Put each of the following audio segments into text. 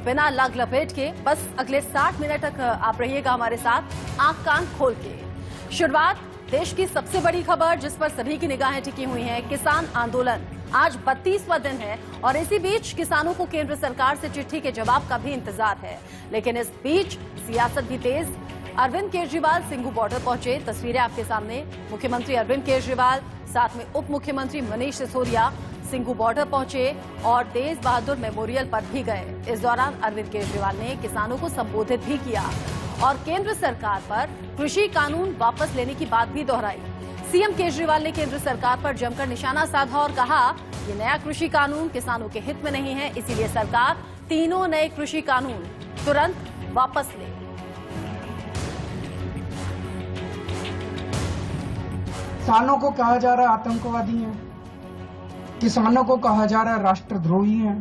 बिना लग लपेट के बस अगले 60 मिनट तक आप रहिएगा हमारे साथ आंख कान खोल के। शुरुआत देश की सबसे बड़ी खबर जिस पर सभी की निगाहें टिकी हुई हैं, किसान आंदोलन। आज 32वां दिन है और इसी बीच किसानों को केंद्र सरकार से चिट्ठी के जवाब का भी इंतजार है। लेकिन इस बीच सियासत भी तेज। अरविंद केजरीवाल सिंघू बॉर्डर पहुंचे। तस्वीरें आपके सामने। मुख्यमंत्री अरविंद केजरीवाल साथ में उप मुख्यमंत्री मनीष सिसोदिया सिंघू बॉर्डर पहुंचे और तेज बहादुर मेमोरियल पर भी गए। इस दौरान अरविंद केजरीवाल ने किसानों को संबोधित भी किया और केंद्र सरकार पर कृषि कानून वापस लेने की बात भी दोहराई। सीएम केजरीवाल ने केंद्र सरकार पर जमकर निशाना साधा और कहा, ये नया कृषि कानून किसानों के हित में नहीं है, इसीलिए सरकार तीनों नए कृषि कानून तुरंत वापस ले। किसानों को कहा जा रहा है आतंकवादी हैं, किसानों को कहा जा रहा है राष्ट्रद्रोही हैं।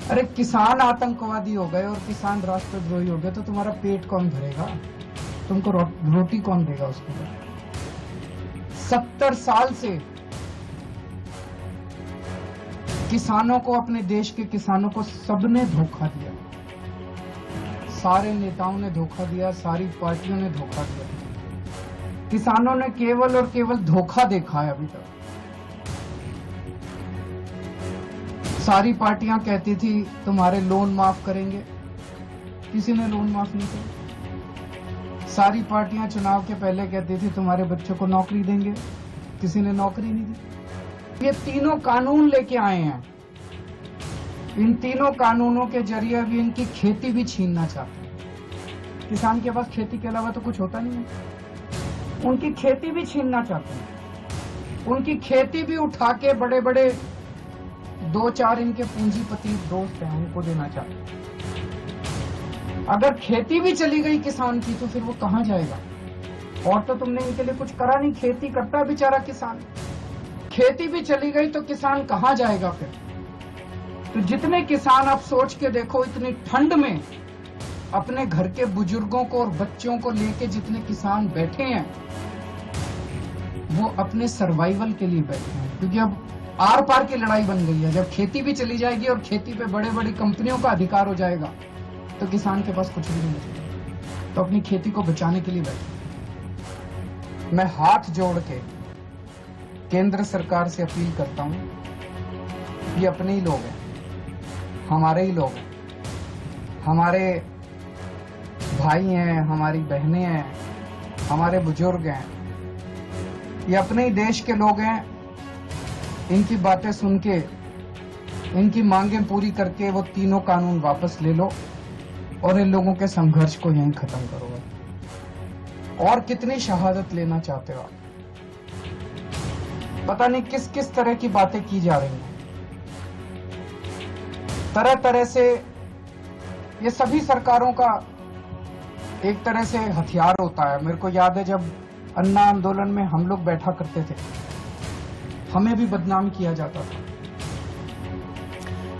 अरे किसान आतंकवादी हो गए और किसान राष्ट्रद्रोही हो गए तो तुम्हारा पेट कौन भरेगा? तुमको रोटी कौन देगा उसके बाद? 70 साल से किसानों को, अपने देश के किसानों को सबने धोखा दिया। सारे नेताओं ने धोखा दिया, सारी पार्टियों ने धोखा दिया। किसानों ने केवल और केवल धोखा देखा है अभी तक। सारी पार्टियां कहती थी तुम्हारे लोन माफ करेंगे, किसी ने लोन माफ नहीं किया। सारी पार्टियां चुनाव के पहले कहती थी तुम्हारे बच्चों को नौकरी देंगे, किसी ने नौकरी नहीं दी। ये तीनों कानून लेके आए हैं। इन तीनों कानूनों के जरिए भी इनकी खेती भी छीनना चाहते हैं। किसान के पास खेती के अलावा तो कुछ होता नहीं है, उनकी खेती भी छीनना चाहते हैं। उनकी खेती भी उठा के बड़े बड़े 2-4 इनके पूंजीपति दोस्त हैं उनको देना चाहते हैं। अगर खेती भी चली गई किसान की तो फिर वो कहां जाएगा? और तो तुमने इनके लिए कुछ करा नहीं। खेती करता है बेचारा किसान। खेती भी चली गई तो किसान कहां जाएगा फिर? तो जितने किसान, आप सोच के देखो, इतनी ठंड में अपने घर के बुजुर्गों को और बच्चों को लेके जितने किसान बैठे हैं वो अपने सर्वाइवल के लिए बैठे हैं। क्योंकि अब आर पार की लड़ाई बन गई है। जब खेती भी चली जाएगी और खेती पे बड़े बड़ी कंपनियों का अधिकार हो जाएगा तो किसान के पास कुछ भी नहीं बचेगा। तो अपनी खेती को बचाने के लिए बैठे। मैं हाथ जोड़ के केंद्र सरकार से अपील करता हूं, ये अपने ही लोग हैं, हमारे ही लोग हैं, हमारे भाई हैं, हमारी बहनें हैं, हमारे बुजुर्ग हैं, ये अपने ही देश के लोग हैं। इनकी बातें सुन के, इनकी मांगें पूरी करके वो तीनों कानून वापस ले लो और इन लोगों के संघर्ष को यहीं खत्म करो। और कितनी शहादत लेना चाहते हो आप? पता नहीं किस किस तरह की बातें की जा रही हैं। तरह तरह से ये सभी सरकारों का एक तरह से हथियार होता है। मेरे को याद है जब अन्ना आंदोलन में हम लोग बैठा करते थे, हमें भी बदनाम किया जाता था।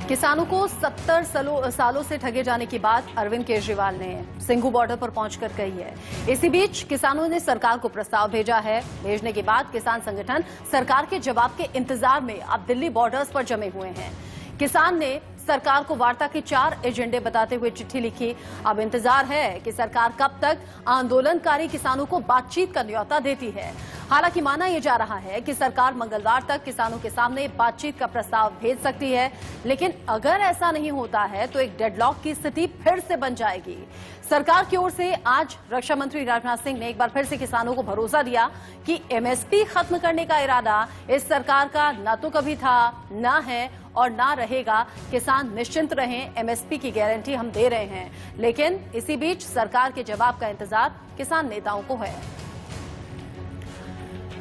किसानों को 70 सालों से ठगे जाने की बात अरविंद केजरीवाल ने सिंघू बॉर्डर पर पहुंचकर कही है। इसी बीच किसानों ने सरकार को प्रस्ताव भेजा है। भेजने के बाद किसान संगठन सरकार के जवाब के इंतजार में अब दिल्ली बॉर्डर्स पर जमे हुए हैं। किसान ने सरकार को वार्ता के 4 एजेंडे बताते हुए चिट्ठी लिखी। अब इंतजार है कि सरकार कब तक आंदोलनकारी किसानों को बातचीत का न्योता देती है। हालांकि माना यह जा रहा है कि सरकार मंगलवार तक किसानों के सामने बातचीत का प्रस्ताव भेज सकती है, लेकिन अगर ऐसा नहीं होता है तो एक डेडलॉक की स्थिति फिर से बन जाएगी। सरकार की ओर से आज रक्षा मंत्री राजनाथ सिंह ने एक बार फिर से किसानों को भरोसा दिया कि एमएसपी खत्म करने का इरादा इस सरकार का न तो कभी था, न है और ना रहेगा। किसान निश्चिंत रहें, एमएसपी की गारंटी हम दे रहे हैं। लेकिन इसी बीच सरकार के जवाब का इंतजार किसान नेताओं को है।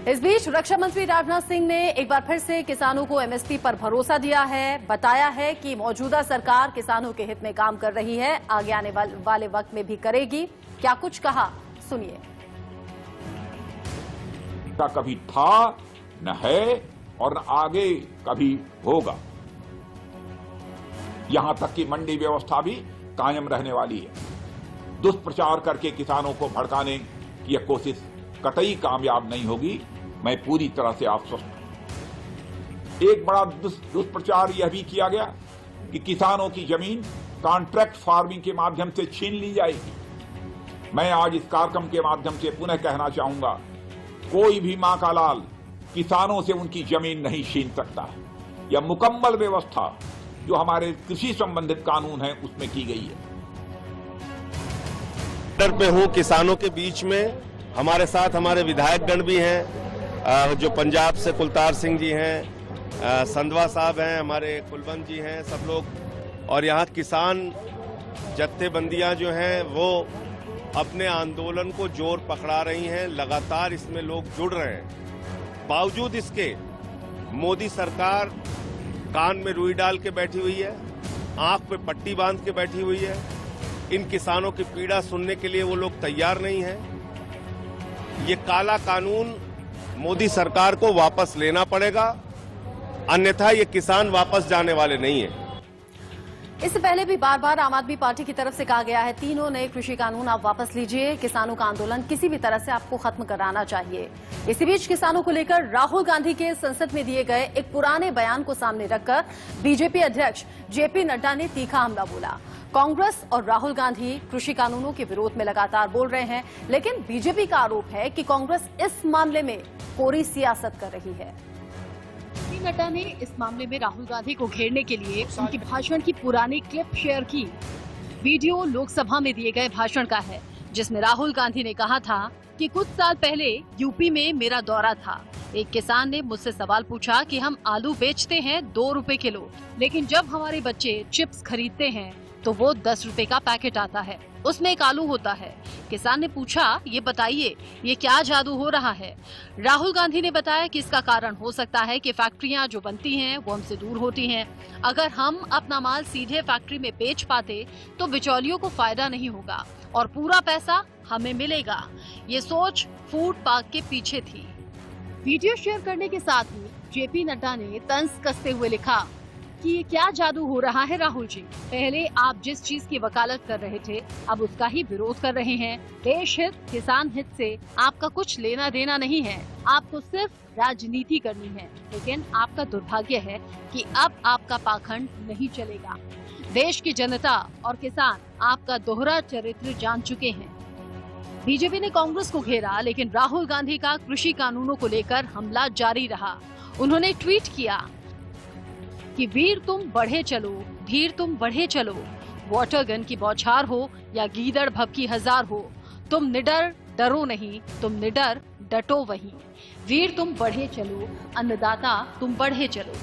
इस बीच रक्षा मंत्री राजनाथ सिंह ने एक बार फिर से किसानों को एमएसपी पर भरोसा दिया है। बताया है कि मौजूदा सरकार किसानों के हित में काम कर रही है, आगे आने वाले वक्त में भी करेगी। क्या कुछ कहा, सुनिए। कभी था, न है और न आगे कभी होगा। यहां तक कि मंडी व्यवस्था भी कायम रहने वाली है। दुष्प्रचार करके किसानों को भड़काने की यह कोशिश कतई कामयाब नहीं होगी। मैं पूरी तरह से आश्वस्त हूं। एक बड़ा दुष्प्रचार यह भी किया गया कि किसानों की जमीन कॉन्ट्रैक्ट फार्मिंग के माध्यम से छीन ली जाएगी। मैं आज इस कार्यक्रम के माध्यम से पुनः कहना चाहूंगा, कोई भी मां का लाल किसानों से उनकी जमीन नहीं छीन सकता। यह मुकम्मल व्यवस्था जो हमारे कृषि संबंधित कानून है उसमें की गई है। पे हूँ किसानों के बीच में, हमारे साथ हमारे विधायकगण भी हैं, जो पंजाब से कुलतार सिंह जी हैं, संधवा साहब हैं, हमारे कुलवंत जी हैं, सब लोग। और यहाँ किसान जत्थेबंदियां जो हैं वो अपने आंदोलन को जोर पकड़ा रही हैं, लगातार इसमें लोग जुड़ रहे हैं। बावजूद इसके मोदी सरकार कान में रुई डाल के बैठी हुई है, आंख पे पट्टी बांध के बैठी हुई है। इन किसानों की पीड़ा सुनने के लिए वो लोग तैयार नहीं हैं। ये काला कानून मोदी सरकार को वापस लेना पड़ेगा, अन्यथा ये किसान वापस जाने वाले नहीं हैं। इससे पहले भी बार बार आम आदमी पार्टी की तरफ से कहा गया है, तीनों नए कृषि कानून आप वापस लीजिए, किसानों का आंदोलन किसी भी तरह से आपको खत्म कराना चाहिए। इसी बीच किसानों को लेकर राहुल गांधी के संसद में दिए गए एक पुराने बयान को सामने रखकर बीजेपी अध्यक्ष जेपी नड्डा ने तीखा हमला बोला। कांग्रेस और राहुल गांधी कृषि कानूनों के विरोध में लगातार बोल रहे हैं, लेकिन बीजेपी का आरोप है कि कांग्रेस इस मामले में कोरी सियासत कर रही है। नड्डा ने इस मामले में राहुल गांधी को घेरने के लिए उनके भाषण की पुरानी क्लिप शेयर की। वीडियो लोकसभा में दिए गए भाषण का है, जिसमें राहुल गांधी ने कहा था कि कुछ साल पहले यूपी में मेरा दौरा था। एक किसान ने मुझसे सवाल पूछा कि हम आलू बेचते हैं 2 रुपए किलो, लेकिन जब हमारे बच्चे चिप्स खरीदते हैं तो वो 10 रुपए का पैकेट आता है, उसमें एक आलू होता है। किसान ने पूछा, ये बताइए ये क्या जादू हो रहा है? राहुल गांधी ने बताया कि इसका कारण हो सकता है कि फैक्ट्रियां जो बनती हैं वो हमसे दूर होती हैं। अगर हम अपना माल सीधे फैक्ट्री में बेच पाते तो बिचौलियों को फायदा नहीं होगा और पूरा पैसा हमें मिलेगा। ये सोच फूड पार्क के पीछे थी। वीडियो शेयर करने के साथ ही जेपी नड्डा ने तंज कसते हुए लिखा कि ये क्या जादू हो रहा है राहुल जी। पहले आप जिस चीज की वकालत कर रहे थे अब उसका ही विरोध कर रहे हैं। देश हित, किसान हित से आपका कुछ लेना देना नहीं है, आपको सिर्फ राजनीति करनी है। लेकिन आपका दुर्भाग्य है कि अब आपका पाखंड नहीं चलेगा। देश की जनता और किसान आपका दोहरा चरित्र जान चुके हैं। बीजेपी ने कांग्रेस को घेरा, लेकिन राहुल गांधी का कृषि कानूनों को लेकर हमला जारी रहा। उन्होंने ट्वीट किया कि वीर तुम बढ़े चलो, धीर तुम बढ़े चलो, वाटर गन की बौछार हो या गीदड़ भभकी हजार हो, तुम निडर डरो नहीं, तुम निडर डटो वहीं। वीर तुम बढ़े चलो, अन्नदाता तुम बढ़े चलो।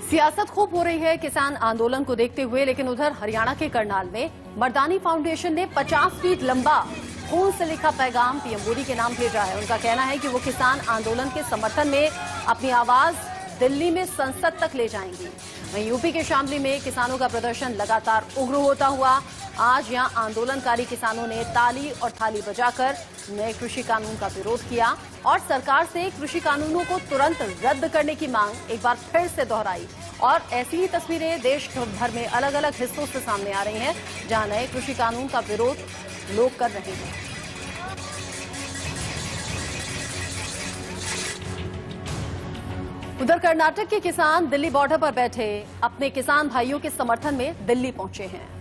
सियासत खूब हो रही है किसान आंदोलन को देखते हुए, लेकिन उधर हरियाणा के करनाल में मर्दानी फाउंडेशन ने 50 फीट लंबा खून से लिखा पैगाम पीएम मोदी के नाम भेजा है। उनका कहना है कि वो किसान आंदोलन के समर्थन में अपनी आवाज दिल्ली में संसद तक ले जाएंगी। वहीं यूपी के शामली में किसानों का प्रदर्शन लगातार उग्र होता हुआ। आज यहां आंदोलनकारी किसानों ने ताली और थाली बजाकर नए कृषि कानून का विरोध किया और सरकार से कृषि कानूनों को तुरंत रद्द करने की मांग एक बार फिर से दोहराई। और ऐसी ही तस्वीरें देश भर में अलग अलग हिस्सों से सामने आ रही हैं, जहां नए कृषि कानून का विरोध लोग कर रहे हैं। उधर कर्नाटक के किसान दिल्ली बॉर्डर पर बैठे अपने किसान भाइयों के समर्थन में दिल्ली पहुंचे हैं।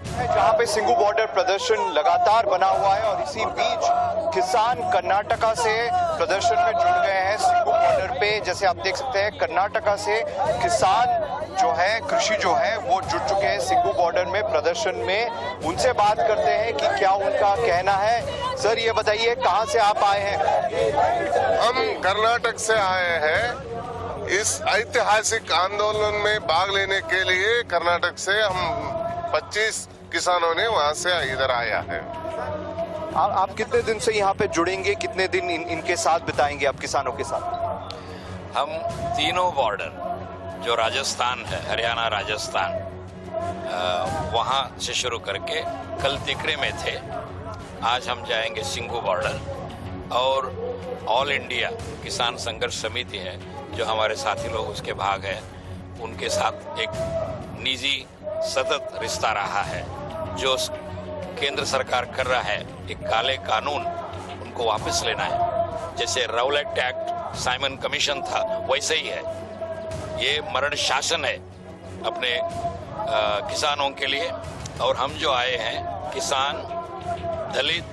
जहां पे सिंगू बॉर्डर प्रदर्शन लगातार बना हुआ है और इसी बीच किसान कर्नाटका से प्रदर्शन में जुड़ गए हैं। सिंगू बॉर्डर पे जैसे आप देख सकते हैं, कर्नाटका से किसान जो है, कृषि जो है वो जुड़ चुके हैं सिंगू बॉर्डर में प्रदर्शन में। उनसे बात करते हैं कि क्या उनका कहना है। सर ये बताइए, कहां से आप आए हैं? हम कर्नाटक से आए हैं इस ऐतिहासिक आंदोलन में भाग लेने के लिए। कर्नाटक से हम 25 किसानों ने वहां से इधर आया है। आप कितने दिन से यहाँ पे जुड़ेंगे, कितने दिन इनके साथ बिताएंगे आप किसानों के साथ? हम तीनों बॉर्डर जो राजस्थान है, हरियाणा राजस्थान, वहां से शुरू करके कल तिकरे में थे, आज हम जाएंगे सिंगू बॉर्डर। और ऑल इंडिया किसान संघर्ष समिति है जो हमारे साथी लोग उसके भाग हैं, उनके साथ एक निजी सतत रिश्ता रहा है। जो केंद्र सरकार कर रहा है एक काले कानून, उनको वापस लेना है। जैसे राउलेट एक्ट, साइमन कमीशन था, वैसे ही है। ये मरण शासन है अपने किसानों के लिए, और हम जो आए हैं किसान, दलित,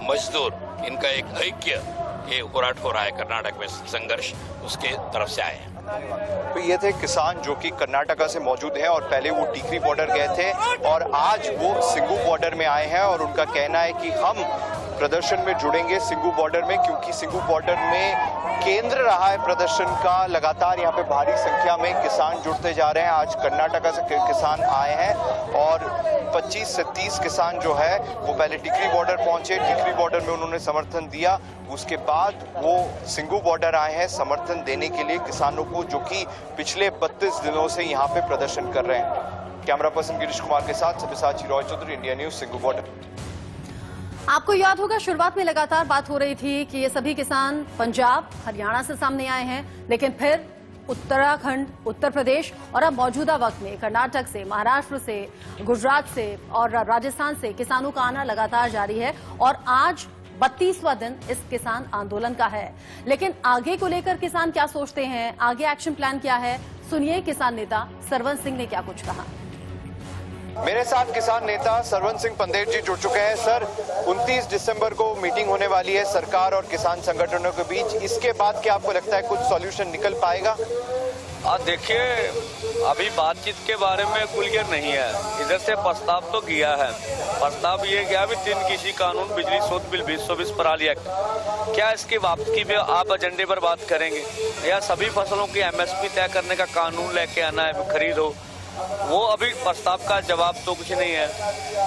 मजदूर, इनका एक ऐक्य ये उराट हो रहा है कर्नाटक में संघर्ष, उसके तरफ से आए हैं। तो ये थे किसान जो कि कर्नाटका से मौजूद हैं और पहले वो टीकरी बॉर्डर गए थे और आज वो सिंगू बॉर्डर में आए हैं और उनका कहना है कि हम प्रदर्शन में जुड़ेंगे सिंगू बॉर्डर में, क्योंकि सिंगू बॉर्डर में केंद्र रहा है प्रदर्शन का। लगातार यहाँ पे भारी संख्या में किसान जुड़ते जा रहे हैं। आज कर्नाटका से किसान आए हैं और 25 से 30 किसान जो है वो पहले टिकरी बॉर्डर पहुंचे, टिकरी बॉर्डर में उन्होंने समर्थन दिया, उसके बाद वो सिंगू बॉर्डर आए हैं समर्थन देने के लिए किसानों को, जो कि पिछले 32 दिनों से यहाँ पे प्रदर्शन कर रहे हैं। कैमरा पर्सन गिरीश कुमार के साथ Sabyasachi Roy Chaudhary, India News, Singhu border. आपको याद होगा शुरुआत में लगातार बात हो रही थी कि ये सभी किसान पंजाब, हरियाणा से सामने आए हैं, लेकिन फिर उत्तराखंड, उत्तर प्रदेश और अब मौजूदा वक्त में कर्नाटक से, महाराष्ट्र से, गुजरात से और राजस्थान से किसानों का आना लगातार जारी है और आज 32वां दिन इस किसान आंदोलन का है। लेकिन आगे को लेकर किसान क्या सोचते हैं, आगे एक्शन प्लान क्या है, सुनिए किसान नेता सरवन सिंह ने क्या कुछ कहा। मेरे साथ किसान नेता सरवन सिंह पंदेर जी जुड़ चुके हैं। सर, 29 दिसंबर को मीटिंग होने वाली है सरकार और किसान संगठनों के बीच, इसके बाद क्या आपको लगता है कुछ सॉल्यूशन निकल पाएगा? देखिए, अभी बातचीत के बारे में क्लियर नहीं है। इधर से प्रस्ताव तो किया है, प्रस्ताव ये गया भी 3 कृषि कानून, बिजली शोध बिल 2024 पराली एक्ट, क्या इसकी वापसी में आप एजेंडे पर बात करेंगे या सभी फसलों की MSP तय करने का कानून लेके आना है, खरीद हो, वो अभी प्रस्ताव का जवाब तो कुछ नहीं है।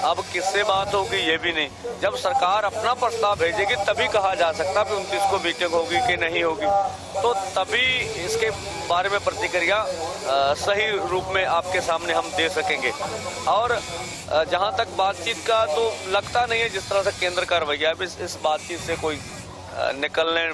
अब किससे बात होगी ये भी नहीं। जब सरकार अपना प्रस्ताव भेजेगी तभी कहा जा सकता है 29 को मीटिंग होगी कि नहीं होगी, तो तभी इसके बारे में प्रतिक्रिया सही रूप में आपके सामने हम दे सकेंगे। और जहां तक बातचीत का, तो लगता नहीं है जिस तरह से केंद्र का रवैया है इस बातचीत से कोई निकलने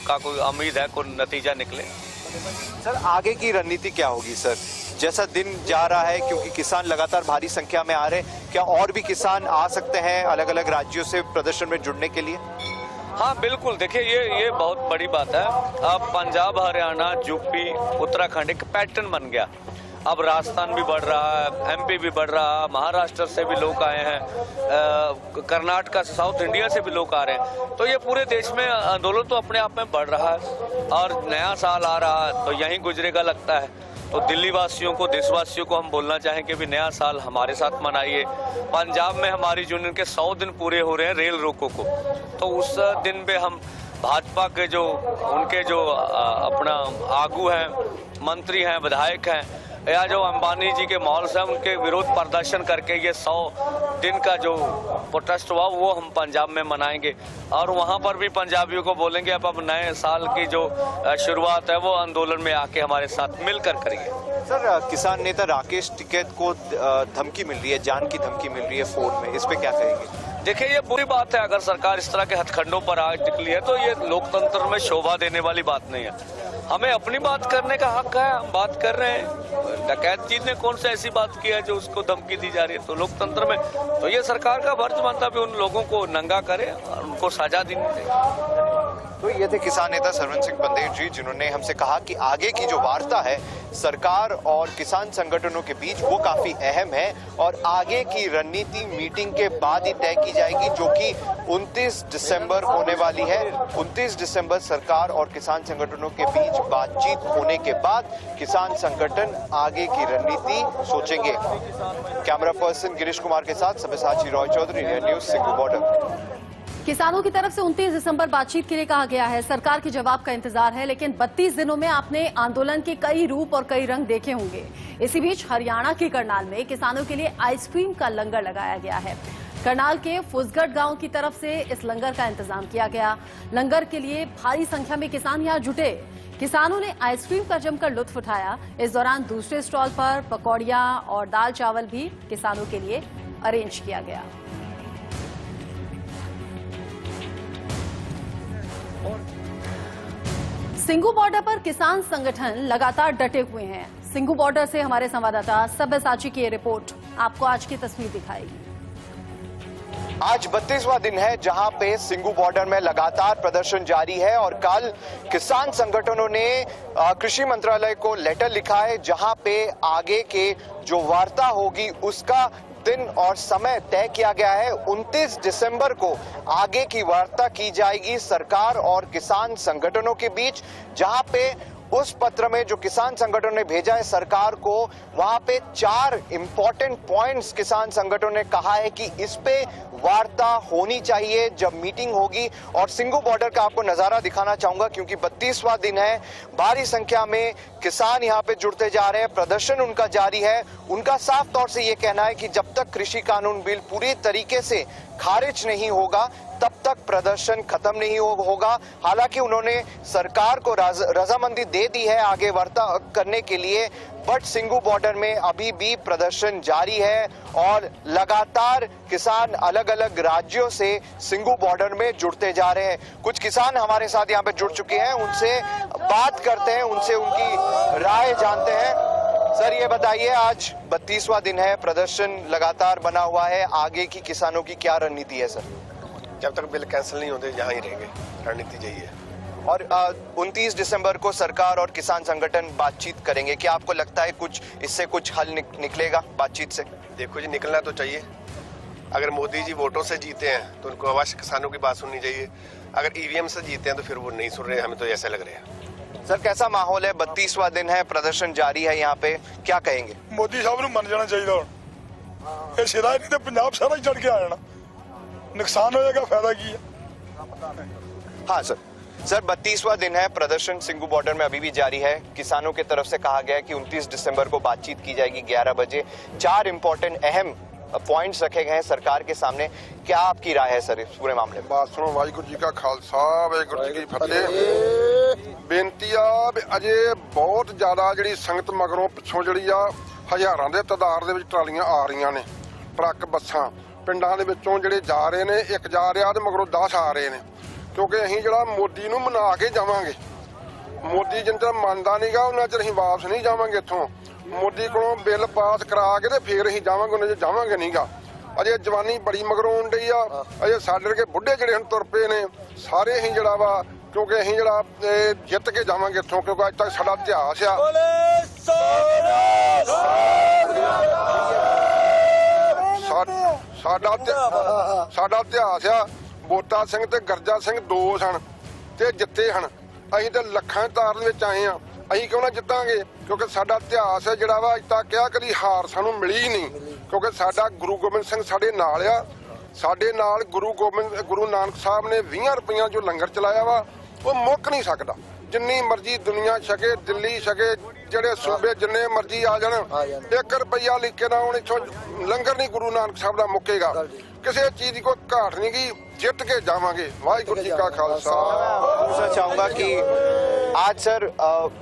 का कोई उम्मीद है, कोई नतीजा निकले। सर, आगे की रणनीति क्या होगी सर, जैसा दिन जा रहा है, क्योंकि किसान लगातार भारी संख्या में आ रहे हैं, क्या और भी किसान आ सकते हैं अलग अलग राज्यों से प्रदर्शन में जुड़ने के लिए? हाँ बिल्कुल, देखिए ये बहुत बड़ी बात है। अब पंजाब, हरियाणा, यूपी, उत्तराखंड एक पैटर्न बन गया। अब राजस्थान भी बढ़ रहा है, MP भी बढ़ रहा है, महाराष्ट्र से भी लोग आए हैं, कर्नाटका से, साउथ इंडिया से भी लोग आ रहे हैं। तो ये पूरे देश में आंदोलन तो अपने आप में बढ़ रहा है और नया साल आ रहा है तो यहीं गुजरेगा लगता है। तो दिल्ली वासियों को, देशवासियों को हम बोलना चाहेंगे भी नया साल हमारे साथ मनाइए। पंजाब में हमारी यूनियन के 100 दिन पूरे हो रहे हैं रेल रोको को, तो उस दिन पे हम भाजपा के जो उनके जो अपना आगू हैं, मंत्री हैं, विधायक हैं, या जो अंबानी जी के मॉल्स हैं, उनके विरोध प्रदर्शन करके ये 100 दिन का जो प्रोटेस्ट हुआ वो हम पंजाब में मनाएंगे। और वहाँ पर भी पंजाबियों को बोलेंगे अब नए साल की जो शुरुआत है वो आंदोलन में आके हमारे साथ मिलकर करिए। सर, किसान नेता राकेश टिकैत को धमकी मिल रही है, जान की धमकी मिल रही है फोन में, इस पे क्या कहेंगे? देखिए, ये बुरी बात है। अगर सरकार इस तरह के हथखंडों पर आज निकली है तो ये लोकतंत्र में शोभा देने वाली बात नहीं है। हमें अपनी बात करने का हक है, हम बात कर रहे हैं। डकैत जी ने कौन सी ऐसी बात की है जो उसको धमकी दी जा रही है? तो लोकतंत्र में तो ये सरकार का फर्ज बनता है उन लोगों को नंगा करे और उनको सजा देनी चाहिए। तो ये थे किसान नेता सरवन सिंह पंदेर जी, जिन्होंने हमसे कहा कि आगे की जो वार्ता है सरकार और किसान संगठनों के बीच वो काफी अहम है और आगे की रणनीति मीटिंग के बाद ही तय की जाएगी, जो कि 29 दिसंबर होने वाली है। 29 दिसंबर सरकार और किसान संगठनों के बीच बातचीत होने के बाद किसान संगठन आगे की रणनीति सोचेंगे। कैमरा पर्सन गिरीश कुमार के साथ Sabyasachi Roy Chaudhary, India News, Singhu border. किसानों की तरफ से 29 दिसंबर बातचीत के लिए कहा गया है। सरकार के जवाब का इंतजार है, लेकिन 32 दिनों में आपने आंदोलन के कई रूप और कई रंग देखे होंगे। इसी बीच हरियाणा के करनाल में किसानों के लिए आइसक्रीम का लंगर लगाया गया है। करनाल के फुसगढ़ गांव की तरफ से इस लंगर का इंतजाम किया गया। लंगर के लिए भारी संख्या में किसान यहां जुटे। किसानों ने आइसक्रीम का जमकर लुत्फ उठाया। इस दौरान दूसरे स्टॉल पर पकौड़ियां और दाल चावल भी किसानों के लिए अरेंज किया गया। सिंगू बॉर्डर पर किसान संगठन लगातार डटे हुए हैं। सिंगू बॉर्डर से हमारे संवाददाता सब्यसाची की ये रिपोर्ट आपको आज की तस्वीर दिखाएगी। आज 32वां दिन है जहां पे सिंगू बॉर्डर में लगातार प्रदर्शन जारी है और कल किसान संगठनों ने कृषि मंत्रालय को लेटर लिखा है जहां पे आगे के जो वार्ता होगी उसका दिन और समय तय किया गया है। 29 दिसंबर को आगे की वार्ता की जाएगी सरकार और किसान संगठनों के बीच, जहां पे उस पत्र में जो किसान संगठनों ने भेजा है सरकार को, वहां पे 4 इंपॉर्टेंट पॉइंट्स किसान संगठनों ने कहा है कि इस पे वार्ता होनी चाहिए जब मीटिंग होगी। और सिंगू बॉर्डर का आपको नजारा दिखाना चाहूंगा क्योंकि 32वां दिन है, भारी संख्या में किसान यहां पे जुड़ते जा रहे हैं, प्रदर्शन उनका जारी है। उनका साफ तौर से ये कहना है कि जब तक कृषि कानून बिल पूरी तरीके से खारिज नहीं होगा तब तक प्रदर्शन खत्म नहीं होगा। हालांकि उन्होंने सरकार को रजामंदी दे दी है आगे वार्ता करने के लिए, बट सिंगू बॉर्डर में अभी भी प्रदर्शन जारी है और लगातार किसान अलग अलग राज्यों से सिंगू बॉर्डर में जुड़ते जा रहे हैं। कुछ किसान हमारे साथ यहाँ पे जुड़ चुके हैं, उनसे बात करते हैं, उनसे उनकी राय जानते हैं। सर ये बताइए, आज 32वां दिन है, प्रदर्शन लगातार बना हुआ है, आगे की किसानों की क्या रणनीति है सर? जब तक बिल कैंसिल नहीं होते यहाँ ही रहेंगे, रणनीति यही है। और 29 दिसंबर को सरकार और किसान संगठन बातचीत करेंगे, क्या आपको लगता है कुछ इससे कुछ हल निकलेगा बातचीत से? देखो जी, निकलना तो चाहिए। अगर मोदी जी वोटों से जीते हैं तो उनको अवश्य किसानों की बात सुननी चाहिए। अगर ईवीएम से जीते हैं तो फिर वो नहीं सुन रहे, हमें तो ऐसा लग रहा है। सर कैसा माहौल है? 32वां दिन है, प्रदर्शन जारी है यहाँ पे, क्या कहेंगे? मोदी साहब ਨੂੰ ਮੰਨ ਜਾਣਾ ਚਾਹੀਦਾ ਹੁਣ। ਇਹ ਸਿਰਾ ਨਹੀਂ ਤੇ ਪੰਜਾਬ ਸਾਰਾ ਹੀ ਚੜ ਕੇ ਆ ਜਾਣਾ, नुकसान हो जाएगा, फायदा की है। हाँ सर 32वां दिन है, प्रदर्शन सिंगू बॉर्डर में अभी भी जारी है। किसानों की तरफ से कहा गया है कि 29 दिसंबर को बातचीत की जाएगी 11 बजे। 4 इंपॉर्टेंट अहम पॉइंट्स रखे गए हैं सरकार के सामने, क्या आपकी राय है सर इस पूरे मामले में? बात सुनो, वाहिगुरू जी का खालसा वाहिगुरू जी की फतेह। बेनती आ भी अजे बहुत ज्यादा जिहड़ी संगत मगरों पिछों जिहड़ी आ हजारां दे तादाद दे विच ट्रालियां आ रहीਆਂ ने, ट्रक बसां ਪਿੰਡਾਂ ਦੇ ਵਿੱਚੋਂ ਜਿਹੜੇ ਜਾ ਰਹੇ ਨੇ, ਇੱਕ ਜਾ ਰਿਹਾ ਤੇ ਮਗਰੋਂ 10 ਆ ਰਹੇ ਨੇ। ਕਿਉਂਕਿ ਅਸੀਂ ਜਿਹੜਾ ਮੋਦੀ ਨੂੰ ਮਨਾ ਕੇ ਜਾਵਾਂਗੇ, ਮੋਦੀ ਜਿੰਨਾ ਚਿਰ ਮੰਨਦਾ ਨਹੀਂਗਾ ਉਹਨਾਂ ਚਿਰ ਅਸੀਂ ਵਾਪਸ ਨਹੀਂ ਜਾਵਾਂਗੇ ਇੱਥੋਂ। ਮੋਦੀ ਕੋਲੋਂ ਬਿੱਲ ਪਾਸ ਕਰਾ ਕੇ ਤੇ ਫੇਰ ਅਸੀਂ ਜਾਵਾਂਗੇ, ਉਹਨਾਂ ਚਿਰ ਜਾਵਾਂਗੇ ਨਹੀਂਗਾ। ਅਜੇ ਜਵਾਨੀ ਬੜੀ ਮਗਰੋਂ ਆਉਣ ਡਈ ਆ, ਅਜੇ ਸਾਡੇ ਵਰਗੇ ਬੁੱਢੇ ਜਿਹੜੇ ਹੁਣ ਤੁਰ ਪਏ ਨੇ ਸਾਰੇ ਅਸੀਂ ਜਿਹੜਾ ਵਾ, ਕਿਉਂਕਿ ਅਸੀਂ ਜਿਹੜਾ ਜਿੱਤ ਕੇ ਜਾਵਾਂਗੇ ਇੱਥੋਂ, ਕਿਉਂਕਿ ਅੱਜ ਤੱਕ ਸਾਡਾ ਇਤਿਹਾਸ ਆ। ਸਾਡਾ ਇਤਿਹਾਸ ਆ, ਬੋਤਾ ਸਿੰਘ ਤੇ ਗਰਜਾ ਸਿੰਘ 2 ਸਨ ਤੇ ਜਿੱਤੇ ਹਨ। ਅਸੀਂ ਤੇ ਲੱਖਾਂ ਤਾਰ ਦੇ ਵਿੱਚ ਆਏ ਆ, ਅਸੀਂ ਕਿਉਂ ਨਾ ਜਿੱਤਾਂਗੇ? ਕਿਉਂਕਿ ਸਾਡਾ ਇਤਿਹਾਸ ਹੈ ਜਿਹੜਾ ਵਾ, ਅੱਜ ਤੱਕ ਕਿਹਾ ਕਦੀ ਹਾਰ ਸਾਨੂੰ ਮਿਲੀ ਨਹੀਂ। ਕਿਉਂਕਿ ਸਾਡਾ ਗੁਰੂ ਗੋਬਿੰਦ ਸਿੰਘ ਸਾਡੇ ਨਾਲ ਆ, ਸਾਡੇ ਨਾਲ ਗੁਰੂ ਨਾਨਕ ਸਾਹਿਬ ਨੇ 20 ਰੁਪਈਆ ਜੋ ਲੰਗਰ ਚਲਾਇਆ ਵਾ ਉਹ ਮੁੱਕ ਨਹੀਂ ਸਕਦਾ। ਜਿੰਨੀ ਮਰਜ਼ੀ ਦੁਨੀਆ ਛਕੇ, ਦਿੱਲੀ ਛਕੇ, ਜਿਹੜੇ ਸੂਬੇ ਜਿੰਨੇ ਮਰਜ਼ੀ ਆ ਜਾਣ, 1 ਰੁਪਈਆ ਲਿਖ ਕੇ ਨਾ ਹੁਣ ਇੱਥੋਂ ਲੰਗਰ ਨਹੀਂ ਗੁਰੂ ਨਾਨਕ ਸਾਹਿਬ ਦਾ ਮੁੱਕੇਗਾ। ਕਿਸੇ ਚੀਜ਼ ਦੀ ਕੋਈ ਘਾਟ ਨਹੀਂ ਗੀ, ਜਿੱਤ ਕੇ ਜਾਵਾਂਗੇ। ਵਾਹਿਗੁਰੂ जी का खालसा। पूछना चाहूंगा कि आज सर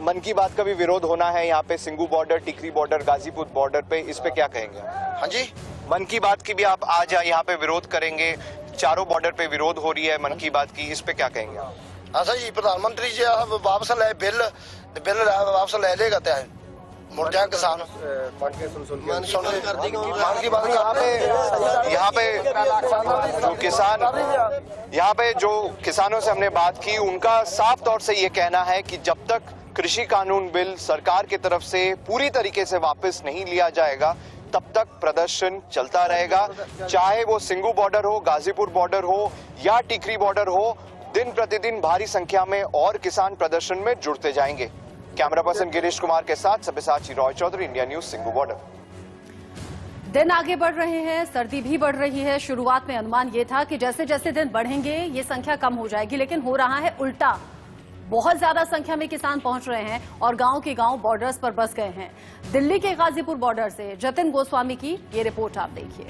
मन की बात का भी विरोध होना है यहाँ पे, सिंगू बॉर्डर, टिकरी बॉर्डर, गाजीपुर बॉर्डर पे, इस पे क्या कहेंगे? हाँ जी, मन की बात की भी आप आज यहाँ पे विरोध करेंगे, चारों बॉर्डर पे विरोध हो रही है मन की बात की, इस पे क्या कहेंगे? अच्छा जी, प्रधानमंत्री जी वापस ले बिल वापस ले लेगा तो मुड़ जाए किसान। यहाँ पे जो किसानों से हमने बात की, उनका साफ तौर से ये कहना है कि जब तक कृषि कानून बिल सरकार की तरफ से पूरी तरीके से वापस नहीं लिया जाएगा तब तक प्रदर्शन चलता रहेगा। चाहे वो सिंगू बॉर्डर हो, गाजीपुर बॉर्डर हो या टिकरी बॉर्डर हो, दिन प्रतिदिन भारी संख्या में और किसान प्रदर्शन में जुड़ते जाएंगे। कैमरा पर्सन गिरीश कुमार के साथ Sabyasachi Roy Chaudhary, India News, Singhu border. दिन आगे बढ़ रहे हैं, सर्दी भी बढ़ रही है। शुरुआत में अनुमान ये था कि जैसे जैसे दिन बढ़ेंगे ये संख्या कम हो जाएगी, लेकिन हो रहा है उल्टा। बहुत ज्यादा संख्या में किसान पहुंच रहे हैं और गांव के गांव बॉर्डर्स पर बस गए हैं। दिल्ली के गाजीपुर बॉर्डर से जतिन गोस्वामी की ये रिपोर्ट आप देखिए।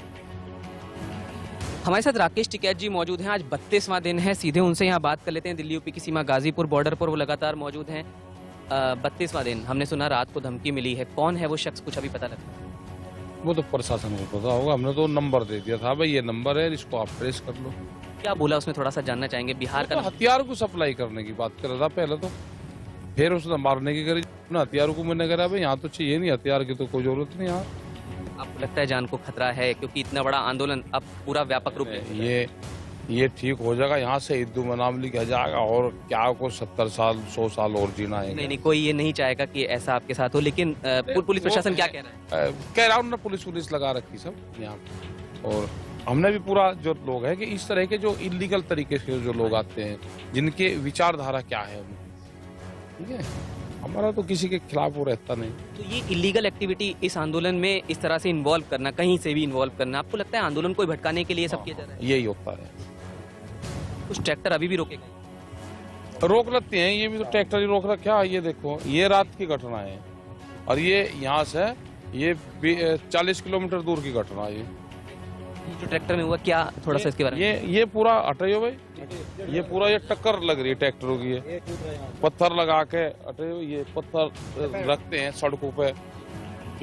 हमारे साथ राकेश टिकैत जी मौजूद हैं। आज 32वां दिन है, सीधे उनसे यहाँ बात कर लेते हैं। दिल्ली यूपी की सीमा गाजीपुर बॉर्डर पर वो लगातार मौजूद हैं। 32वां दिन, हमने सुना रात को धमकी मिली है, कौन है वो शख्स, कुछ अभी पता लगा? वो तो प्रशासन को पता होगा, हमने तो नंबर दे दिया था, भाई ये नंबर है, इसको आप ट्रेस कर लो। क्या बोला उसमें, थोड़ा सा जानना चाहेंगे। बिहार का हथियार को सप्लाई करने की बात कर रहा था पहले तो, फिर उसने मारने की करी। हथियारों को मैंने करा भाई यहाँ तो चाहिए नहीं, हथियार की तो कोई जरूरत नहीं। यहाँ आपको लगता है जान को खतरा है क्योंकि इतना बड़ा आंदोलन अब पूरा व्यापक रूप ले ये ठीक हो जाएगा, यहाँ से ईद मनावली कह जाएगा और क्या को 70 साल 100 साल और जीना है। नहीं, कोई ये नहीं चाहेगा कि ऐसा आपके साथ हो, लेकिन पुलिस प्रशासन क्या कह रहा है? कह रहा हूँ ना, पुलिस लगा रखी सब यहाँ पे। और हमने भी पूरा जो लोग है कि इस तरह के जो इलीगल तरीके से जो लोग आते हैं, जिनके विचारधारा क्या है, ठीक है, हमारा तो किसी के खिलाफ वो रहता नहीं। तो ये इलीगल एक्टिविटी इस आंदोलन में इस तरह से इन्वॉल्व करना, कहीं से भी इन्वॉल्व करना, आपको लगता है आंदोलन को भटकाने के लिए सब किया जा रहा है? यही होता है। कुछ ट्रैक्टर अभी भी रोकेगा? रोक लेते हैं, ये भी तो ट्रैक्टर ही रोक रखा है। ये देखो, ये रात की घटना है और ये यहाँ से ये 40 किलोमीटर दूर की घटना है। जो ट्रैक्टर में हुआ क्या, थोड़ा सा इसके बारे में? ये पूरा हटाइयो भाई, ये पूरा ये टक्कर लग रही है ट्रैक्टरों की। ये पत्थर लगा के हटाइयो, ये पत्थर रखते हैं सड़कों पे,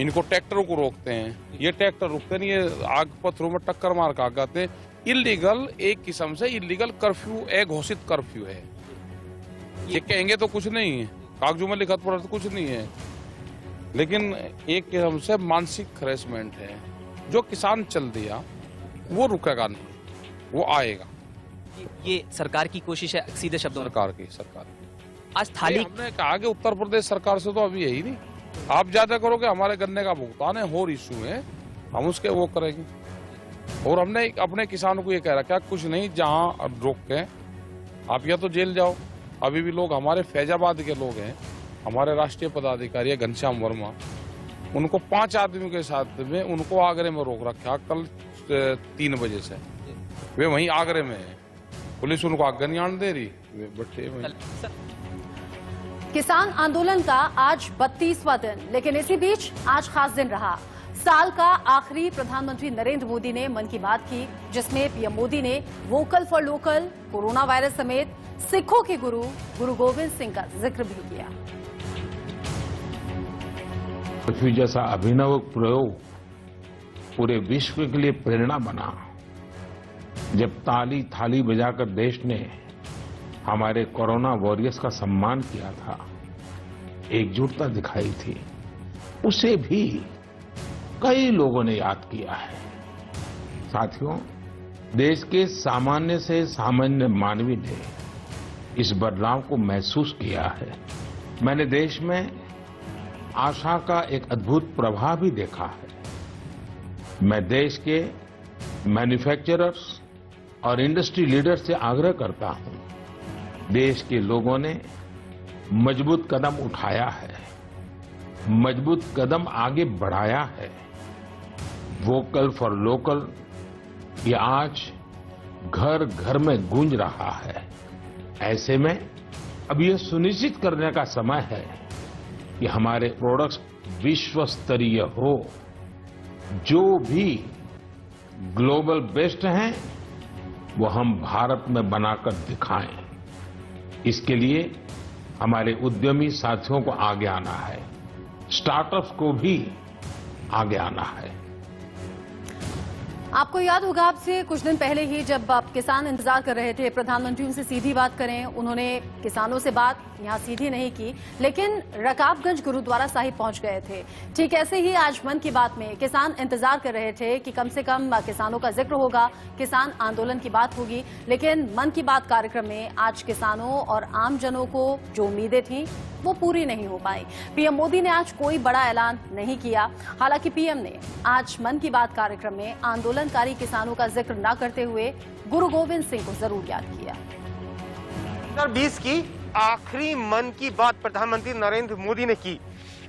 इनको ट्रैक्टरों को रोकते हैं। ये ट्रैक्टर रुकते नहीं, ये आग पत्थरों में टक्कर मार के आग आते हैं। इलीगल, एक किस्म से इलीगल कर्फ्यू, घोषित कर्फ्यू है। ये कहेंगे तो कुछ नहीं है, कागजों में लिखा पड़ा तो कुछ नहीं है, लेकिन एक किस्म से मानसिक हरेसमेंट है। जो किसान चल दिया वो रुकेगा नहीं, वो आएगा। ये सरकार की कोशिश है, सीधे शब्दों में सरकार आज थाली हमने कहा कि उत्तर प्रदेश सरकार से तो अभी यही नहीं, आप ज्यादा करोगे, हमारे गन्ने का भुगतान है और इशू है, हम उसके वो करेंगे। और हमने अपने किसानों को ये कह रखा, कुछ नहीं, जहाँ रोक के आप या तो जेल जाओ। अभी भी लोग हमारे फैजाबाद के लोग हैं, हमारे राष्ट्रीय पदाधिकारी है घनश्याम वर्मा, उनको 5 आदमियों के साथ में उनको आगरे में रोक रखा कल 3 बजे से। वे वहीं आगरे में है, पुलिस उनको आगे नहीं आने दे रही, वे बैठे वहीं। किसान आंदोलन का आज 32वां दिन, लेकिन इसी बीच आज खास दिन रहा। साल का आखिरी प्रधानमंत्री नरेंद्र मोदी ने मन की बात की, जिसमें पीएम मोदी ने vocal for local, corona virus समेत सिखों के गुरु गोविंद सिंह का जिक्र भी किया। पृथ्वी जैसा अभिनव प्रयोग पूरे विश्व के लिए प्रेरणा बना। जब ताली थाली बजाकर देश ने हमारे कोरोना वॉरियर्स का सम्मान किया था, एकजुटता दिखाई थी, उसे भी कई लोगों ने याद किया है। साथियों, देश के सामान्य से सामान्य मानवी ने इस बदलाव को महसूस किया है। मैंने देश में आशा का एक अद्भुत प्रभाव भी देखा है। मैं देश के मैन्युफैक्चरर्स और इंडस्ट्री लीडर्स से आग्रह करता हूं, देश के लोगों ने मजबूत कदम उठाया है, मजबूत कदम आगे बढ़ाया है। वोकल फॉर लोकल ये आज घर घर में गूंज रहा है। ऐसे में अब ये सुनिश्चित करने का समय है कि हमारे प्रोडक्ट्स विश्व स्तरीय हो, जो भी ग्लोबल बेस्ट हैं वो हम भारत में बनाकर दिखाएं। इसके लिए हमारे उद्यमी साथियों को आगे आना है, स्टार्टअप्स को भी आगे आना है। आपको याद होगा, आपसे कुछ दिन पहले ही जब आप किसान इंतजार कर रहे थे प्रधानमंत्री उनसे सीधी बात करें, उन्होंने किसानों से बात यहां सीधी नहीं की, लेकिन रकाबगंज गुरुद्वारा साहिब पहुंच गए थे। ठीक ऐसे ही आज मन की बात में किसान इंतजार कर रहे थे कि कम से कम किसानों का जिक्र होगा, किसान आंदोलन की बात होगी, लेकिन मन की बात कार्यक्रम में आज किसानों और आमजनों को जो उम्मीदें थी वो पूरी नहीं हो पाई। पीएम मोदी ने आज कोई बड़ा ऐलान नहीं किया। हालांकि पीएम ने आज मन की बात कार्यक्रम में आंदोलनकारी किसानों का जिक्र न करते हुए गुरु गोविंद सिंह को जरूर याद किया। 2020 की आखिरी मन की बात प्रधानमंत्री नरेंद्र मोदी ने की।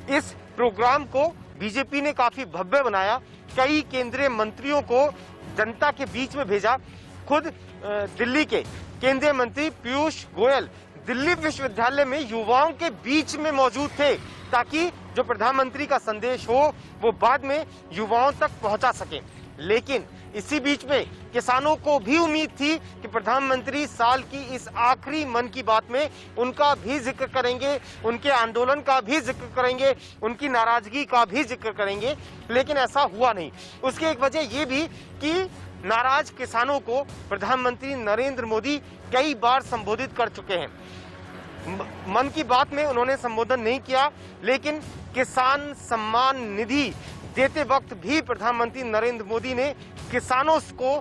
इस प्रोग्राम को बीजेपी ने काफी भव्य बनाया, कई केंद्रीय मंत्रियों को जनता के बीच में भेजा। खुद दिल्ली के केंद्रीय मंत्री पीयूष गोयल दिल्ली विश्वविद्यालय में युवाओं के बीच में मौजूद थे, ताकि जो प्रधानमंत्री का संदेश हो वो बाद में युवाओं तक पहुंचा सके। लेकिन इसी बीच में किसानों को भी उम्मीद थी कि प्रधानमंत्री साल की इस आखिरी मन की बात में उनका भी जिक्र करेंगे, उनके आंदोलन का भी जिक्र करेंगे, उनकी नाराजगी का भी जिक्र करेंगे, लेकिन ऐसा हुआ नहीं। उसकी एक वजह ये भी कि नाराज किसानों को प्रधानमंत्री नरेंद्र मोदी कई बार संबोधित कर चुके हैं। मन की बात में उन्होंने संबोधन नहीं किया, लेकिन किसान सम्मान निधि देते वक्त भी प्रधानमंत्री नरेंद्र मोदी ने किसानों को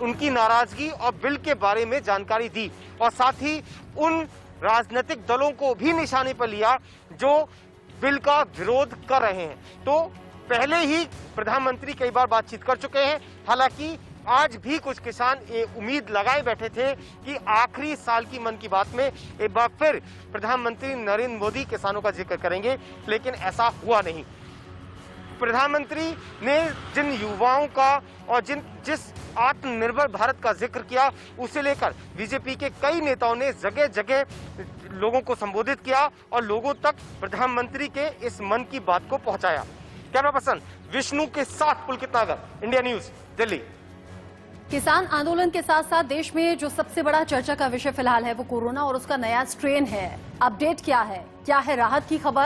उनकी नाराजगी और बिल के बारे में जानकारी दी और साथ ही उन राजनीतिक दलों को भी निशाने पर लिया जो बिल का विरोध कर रहे हैं। तो पहले ही प्रधानमंत्री कई बार बातचीत कर चुके हैं। हालांकि आज भी कुछ किसान ये उम्मीद लगाए बैठे थे कि आखिरी साल की मन की बात में एक बार फिर प्रधानमंत्री नरेंद्र मोदी किसानों का जिक्र करेंगे, लेकिन ऐसा हुआ नहीं। प्रधानमंत्री ने जिन युवाओं का और जिस आत्मनिर्भर भारत का जिक्र किया, उसे लेकर बीजेपी के कई नेताओं ने जगह जगह लोगों को संबोधित किया और लोगों तक प्रधानमंत्री के इस मन की बात को पहुंचाया। कैमरा पर्सन विष्णु के साथ पुलकित नागर, इंडिया न्यूज, दिल्ली। किसान आंदोलन के साथ साथ देश में जो सबसे बड़ा चर्चा का विषय फिलहाल है वो कोरोना और उसका नया स्ट्रेन है। अपडेट क्या है राहत की खबर?